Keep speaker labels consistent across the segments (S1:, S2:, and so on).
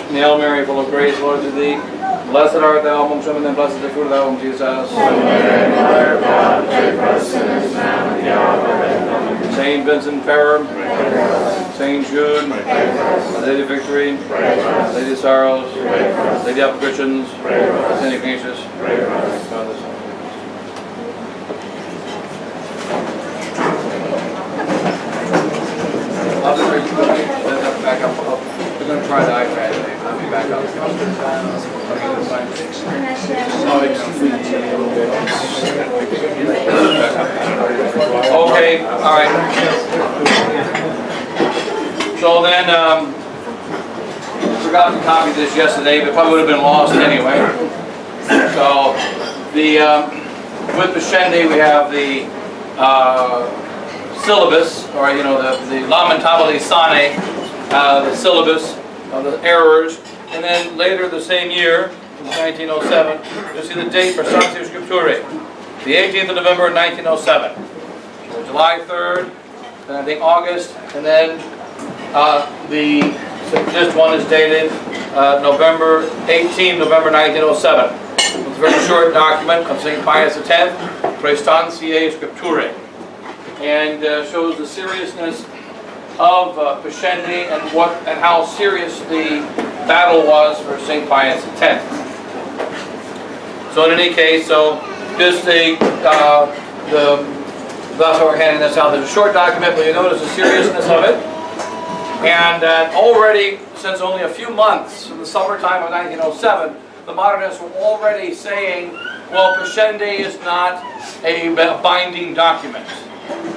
S1: Hail Mary, full of grace, the Lord is with thee. Blessed art thou amongst women, and blessed is the fruit of thy womb, Jesus.
S2: Holy Mary, Mother of God, pray for us sinners now and at the hour of our death. Amen.
S1: Saint Vincent Ferrer,
S2: Pray for us.
S1: Saint Jude,
S2: Pray for us.
S1: Lady of Victory,
S2: Pray for us.
S1: Lady of Sorrows,
S2: Pray for us.
S1: Lady of Christians,
S2: Pray for us.
S1: Saint Ignatius,
S2: Pray for us.
S1: Father, Son. I'll just read you back up. We're going to try the iPad today. I'll be back up. Okay, all right. So then, forgot to copy this yesterday, but probably would have been lost anyway. So, with Pascendi we have the syllabus, or the Lamentabili Sane, the syllabus of the errors, and then later the same year, in 1907, you'll see the date for Sanctio Scripturae, the 18th of November 1907. So July 3rd, then I think August, and then this one is dated November November 1907. It's a very short document of St. Pius X, Praestantiae Scripturae, and shows the seriousness of Pascendi and how serious the battle was for St. Pius X. So in any case, just that's why we're handing this out. There's a short document, but you notice the seriousness of it. And already, since only a few months in the summertime of 1907, the modernists were already saying, well, Pascendi is not a binding document.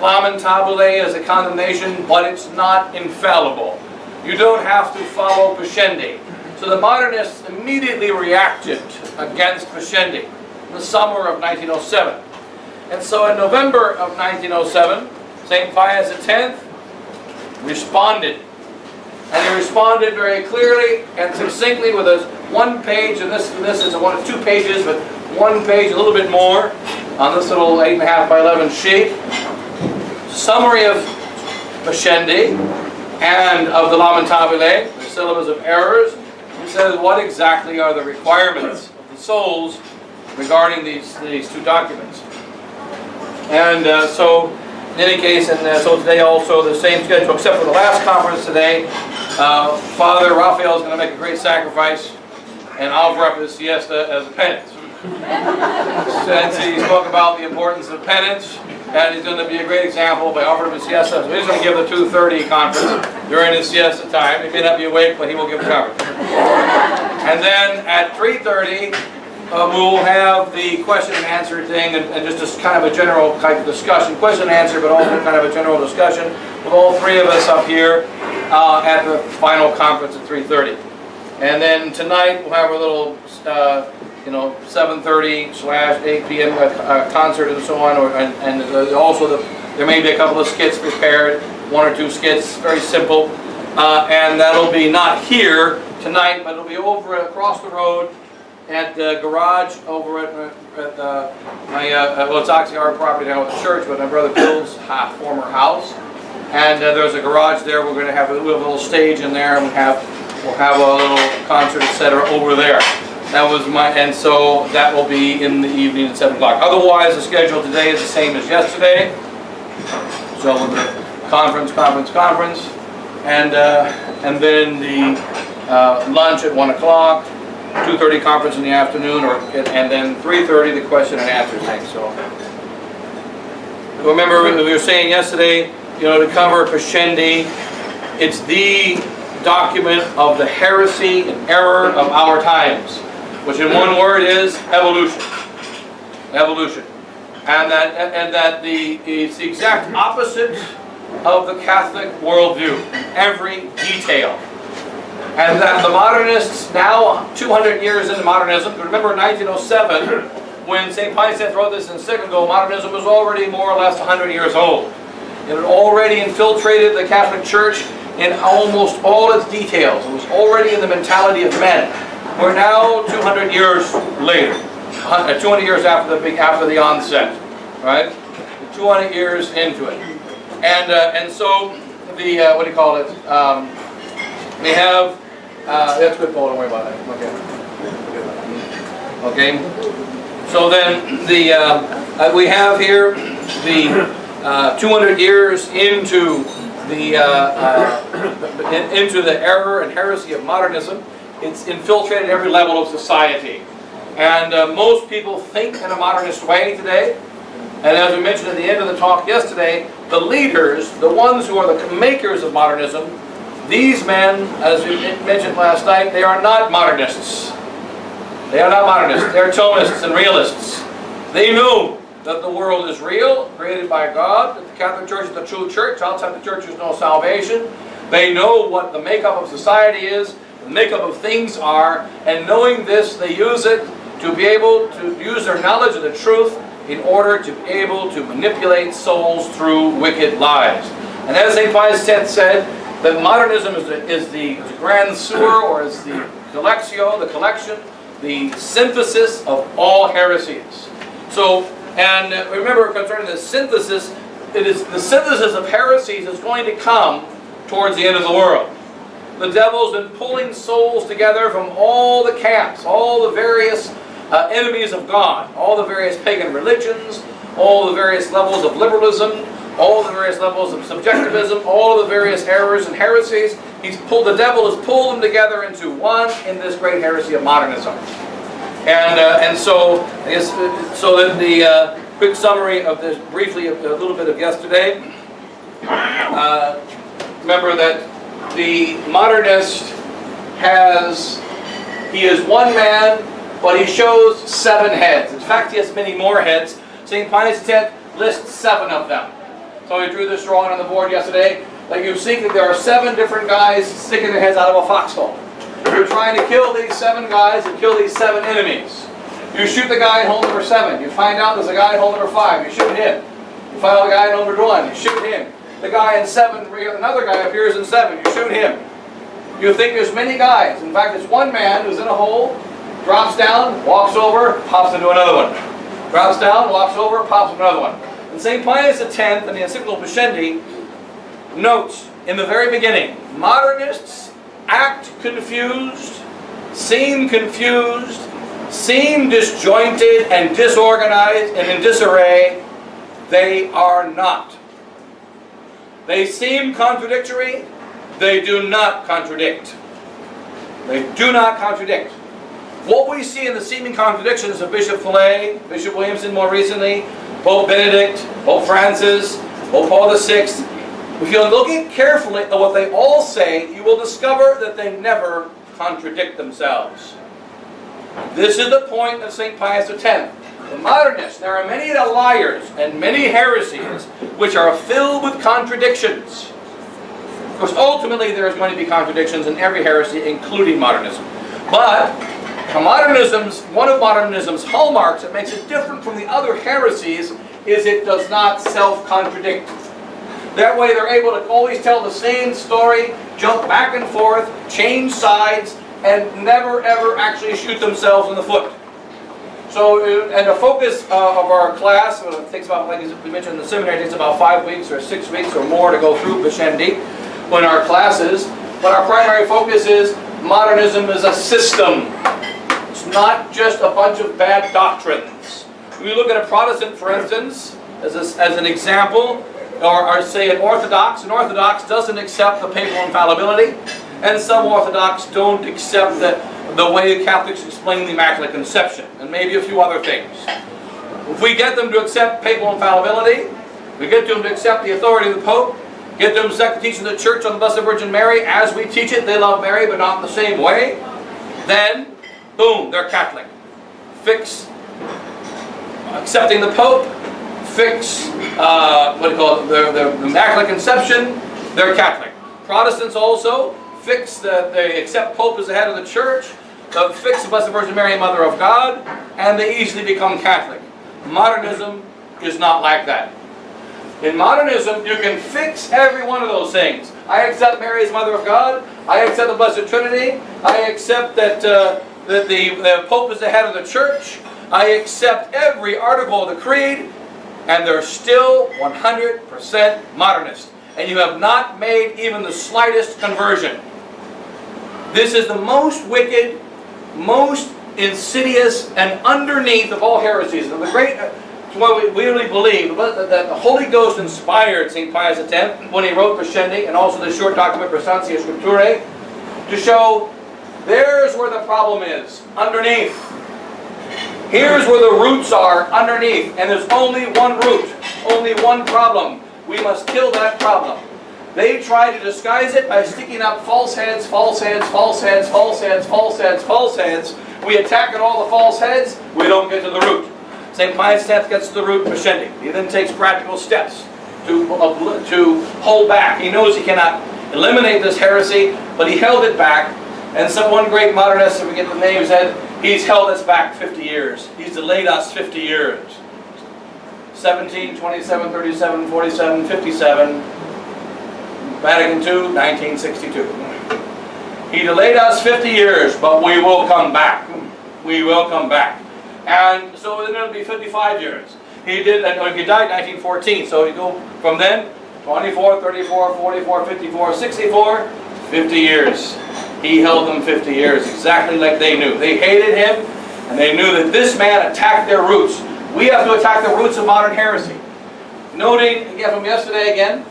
S1: Lamentabile is a condemnation, but it's not infallible. You don't have to follow Pascendi. So the modernists immediately reacted against Pascendi in the summer of 1907. And so in November of 1907, St. Pius X responded. And he responded very clearly and succinctly with a one page, and this is two pages, but one page, a little bit more, on this little 8.5 by 11 sheet. Summary of Pascendi and of the Lamentabile, the syllabus of errors. He says what exactly are the requirements of the souls regarding these two documents. And so, in any case, so today also the same schedule, except for the last conference today. Father Raphael is going to make a great sacrifice and offer up his siesta as a penance. Since he spoke about the importance of penance, and he's going to be a great example by offering up his siesta. So he's going to give the 2:30 conference during his siesta time. He may not be awake, but he will give the conference. And then at 3:30, we'll have the question and answer thing, and just kind of a general type of discussion. Question and answer, but also kind of a general discussion with all three of us up here at the final conference at 3:30. And then tonight we'll have a little 7:30/8 p.m. Concert and so on, and also there may be a couple of skits prepared, one or two skits, very simple, and that'll be not here tonight, but it'll be over across the road at the garage over at well, it's actually our property now with the church, but my brother Bill's former house, and there's a garage there. We're going to have a little stage in there, and we'll have a little concert, etc. over there. That was and so that will be in the evening at 7 o'clock. Otherwise, the schedule today is the same as yesterday. So the conference, and then the lunch at 1 o'clock, 2:30 conference in the afternoon, and then 3:30 the question and answer thing. So remember, we were saying yesterday, to cover Pascendi, it's the document of the heresy and error of our times, which in one word is evolution. Evolution. And that it's the exact opposite of the Catholic worldview. Every detail. And that the modernists, now 200 years into modernism, remember in 1907, when St. Pius X wrote this encyclical, modernism was already more or less 100 years old. It had already infiltrated the Catholic Church in almost all its details. It was already in the mentality of men. We're now 200 years later, 200 years after the onset, right? 200 years into it, and so the we have That's good, Paul. Don't worry about that. Okay. Okay. So then we have here the 200 years into the error and heresy of modernism. It's infiltrated every level of society, and most people think in a modernist way today. And as we mentioned at the end of the talk yesterday, the leaders, the ones who are the makers of modernism, these men, as we mentioned last night, they are not modernists. They are not modernists. They are Thomists and realists. They know that the world is real, created by God, that the Catholic Church is the true church. Outside the church, there's no salvation. They know what the makeup of society is, the makeup of things are, and knowing this, they use it to be able to use their knowledge of the truth in order to be able to manipulate souls through wicked lies. And as St. Pius X said, that modernism is the grand sewer, or is the collectio, the collection, the synthesis of all heresies. So, and remember, concerning the synthesis, it is the synthesis of heresies is going to come towards the end of the world. The devil's been pulling souls together from all the camps, all the various enemies of God, all the various pagan religions, all the various levels of liberalism, all the various levels of subjectivism, all of the various errors and heresies. The devil has pulled them together into one in this great heresy of modernism. And so, I guess, so that the quick summary of this, briefly, a little bit of yesterday. Remember that the modernist he is one man, but he shows 7 heads. In fact, he has many more heads. St. Pius X lists 7 of them. So we drew this drawing on the board yesterday. Like you see that there are 7 different guys sticking their heads out of a foxhole. You're trying to kill these 7 guys and kill these 7 enemies. You shoot the guy in hole number 7. You find out there's a guy in hole number 5. You shoot him. You find out the guy in hole number 1. You shoot him. The guy in 7, another guy appears in 7. You shoot him. You think there's many guys. In fact, there's one man who's in a hole, drops down, walks over, pops into another one. Drops down, walks over, pops into another one. And St. Pius X in the encyclical Pascendi notes in the very beginning, modernists act confused, seem disjointed and disorganized and in disarray. They are not. They seem contradictory. They do not contradict. They do not contradict. What we see in the seeming contradictions of Bishop Fillet, Bishop Williamson more recently, Pope Benedict, Pope Francis, Pope Paul VI, if you look carefully at what they all say, you will discover that they never contradict themselves. This is the point of St. Pius X. The modernists, there are many liars and many heresies which are filled with contradictions. Of course, ultimately there is going to be contradictions in every heresy, including modernism. But one of modernism's hallmarks that makes it different from the other heresies is it does not self-contradict. That way they're able to always tell the same story, jump back and forth, change sides, and never ever actually shoot themselves in the foot. So, and the focus of our class, it takes about, like we mentioned in the seminary, it takes about 5 weeks or 6 weeks or more to go through Pascendi in our classes. But our primary focus is modernism is a system. It's not just a bunch of bad doctrines. We look at a Protestant, for instance, as an example, or say an Orthodox. An Orthodox doesn't accept the papal infallibility, and some Orthodox don't accept the way Catholics explain the Immaculate Conception, and maybe a few other things. If we get them to accept papal infallibility, we get them to accept the authority of the Pope, get them to accept the teaching of the Church on the Blessed Virgin Mary, as we teach it, they love Mary, but not in the same way, then, boom, they're Catholic. Fix accepting the Pope, fix, the Immaculate Conception, they're Catholic. Protestants also fix they accept Pope as the head of the Church, fix the Blessed Virgin Mary, Mother of God, and they easily become Catholic. Modernism is not like that. In modernism, you can fix every one of those things. I accept Mary as Mother of God. I accept the Blessed Trinity. I accept that the Pope is the head of the Church. I accept every article of the Creed, and they're still 100% modernist. And you have not made even the slightest conversion. This is the most wicked, most insidious, and underneath of all heresies. And the great, what we really believe, that the Holy Ghost inspired St. Pius X when he wrote Pascendi, and also the short document Prestantia Scripturae, to show there's where the problem is, underneath. Here's where the roots are, underneath. And there's only one root, only one problem. We must kill that problem. They try to disguise it by sticking up false heads, false heads, false heads, false heads, false heads, false heads. We attack at all the false heads, we don't get to the root. St. Pius X gets to the root Pascendi. He then takes practical steps to hold back. He knows he cannot eliminate this heresy, but he held it back. And one great modernist, if we get the name, said, he's held us back 50 years. He's delayed us 50 years. 17, 27, 37, 47, 57. Vatican II, 1962. He delayed us 50 years, but we will come back. We will come back. And so then it'll be 55 years. He died in 1914, so you go from then, 24, 34, 44, 54, 64, 50 years. He held them 50 years, exactly like they knew. They hated him, and they knew that this man attacked their roots. We have to attack the roots of modern heresy. Noting, again from yesterday again,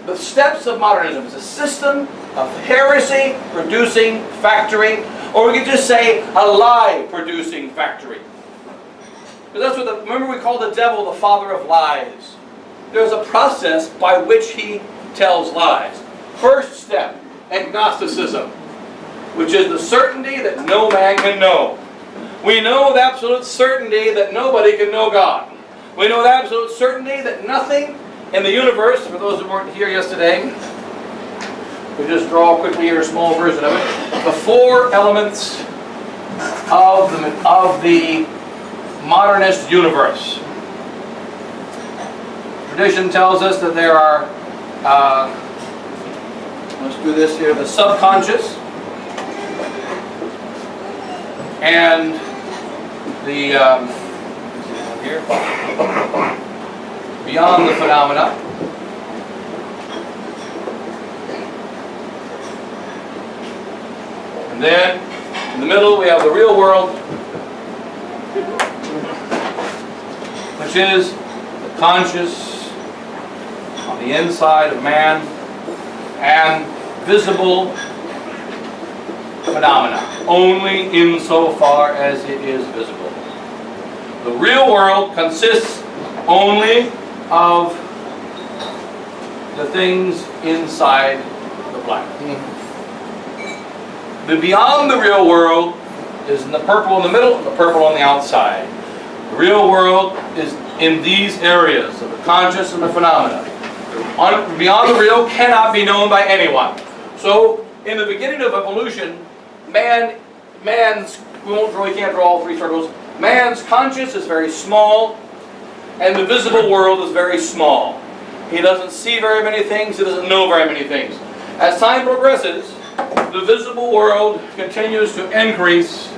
S1: the steps of modernism is a system of heresy-producing factory, or we could just say a lie-producing factory. Because that's what remember we call the devil the father of lies. There's a process by which he tells lies. First step, agnosticism, which is the certainty that no man can know. We know with absolute certainty that nobody can know God. We know with absolute certainty that nothing in the universe, for those who weren't here yesterday, we just draw quickly here a small version of it. The four elements of the modernist universe. Tradition tells us that there are, let's do this here, the subconscious and the, here, beyond the phenomena. And then, in the middle, we have the real world, which is the conscious on the inside of man and visible phenomena, only insofar as it is visible. The real world consists only of the things inside the black. The beyond the real world is in the purple in the middle, the purple on the outside. The real world is in these areas of the conscious and the phenomena. Beyond the real cannot be known by anyone. So, in the beginning of evolution, we can't draw all three circles. Man's conscious is very small, and the visible world is very small. He doesn't see very many things, he doesn't know very many things. As time progresses, the visible world continues to increase,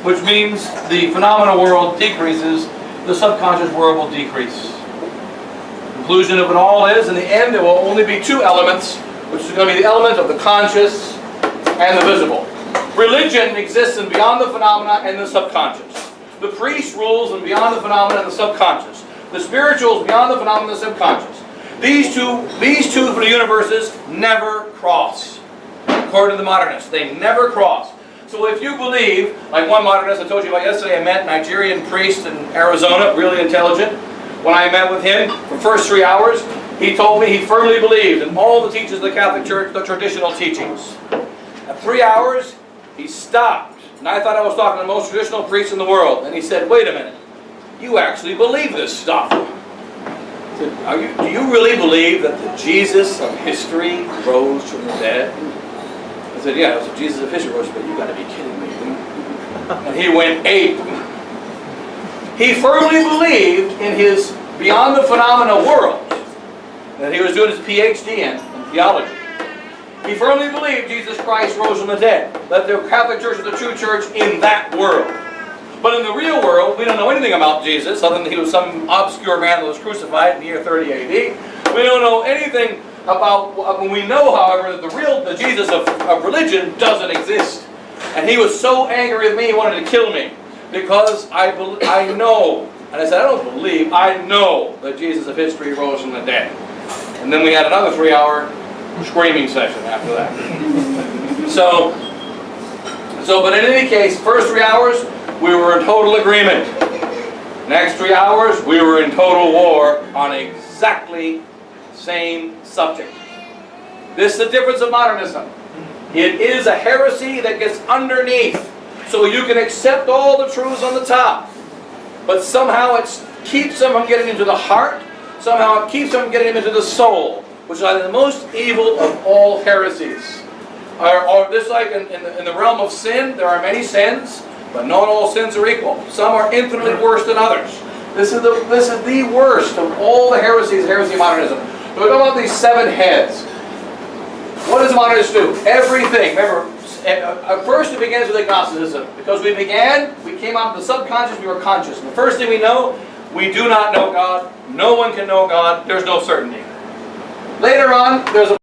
S1: which means the phenomenal world decreases, the subconscious world will decrease. The conclusion of it all is, in the end, there will only be two elements, which is going to be the element of the conscious and the visible. Religion exists in beyond the phenomena and the subconscious. The priest rules in beyond the phenomena and the subconscious. The spiritual is beyond the phenomena and the subconscious. These two for the universes never cross. According to the modernists, they never cross. So if you believe, like one modernist I told you about yesterday, I met a Nigerian priest in Arizona, really intelligent. When I met with him for the first 3 hours, he told me he firmly believed in all the teachings of the Catholic Church, the traditional teachings. At 3 hours, he stopped. And I thought I was talking to the most traditional priest in the world. And he said, wait a minute, you actually believe this stuff. I said, do you really believe that the Jesus of history rose from the dead? I said, yeah, it was the Jesus of history rose from the dead. You got to be kidding me. And he went ape. He firmly believed in his beyond the phenomena world that he was doing his PhD in theology. He firmly believed Jesus Christ rose from the dead, that the Catholic Church is the true church in that world. But in the real world, we don't know anything about Jesus, other than he was some obscure man that was crucified in the year 30 AD. We don't know anything about when we know, however, that the Jesus of religion doesn't exist. And he was so angry with me, he wanted to kill me. Because I know, and I said, I don't believe, I know that Jesus of history rose from the dead. And then we had another 3-hour screaming session after that. But in any case, first 3 hours, we were in total agreement. Next 3 hours, we were in total war on exactly the same subject. This is the difference of modernism. It is a heresy that gets underneath, so you can accept all the truths on the top. But somehow it keeps them from getting into the heart, somehow it keeps them from getting into the soul, which is the most evil of all heresies. Or just like in the realm of sin, there are many sins, but not all sins are equal. Some are infinitely worse than others. This is the worst of all the heresies, heresy modernism. So we talk about these 7 heads. What does modernists do? Everything. Remember, at first it begins with agnosticism. Because we came out of the subconscious, we were conscious. And the first thing we know, we do not know God. No one can know God. There's no certainty. Later on, there's a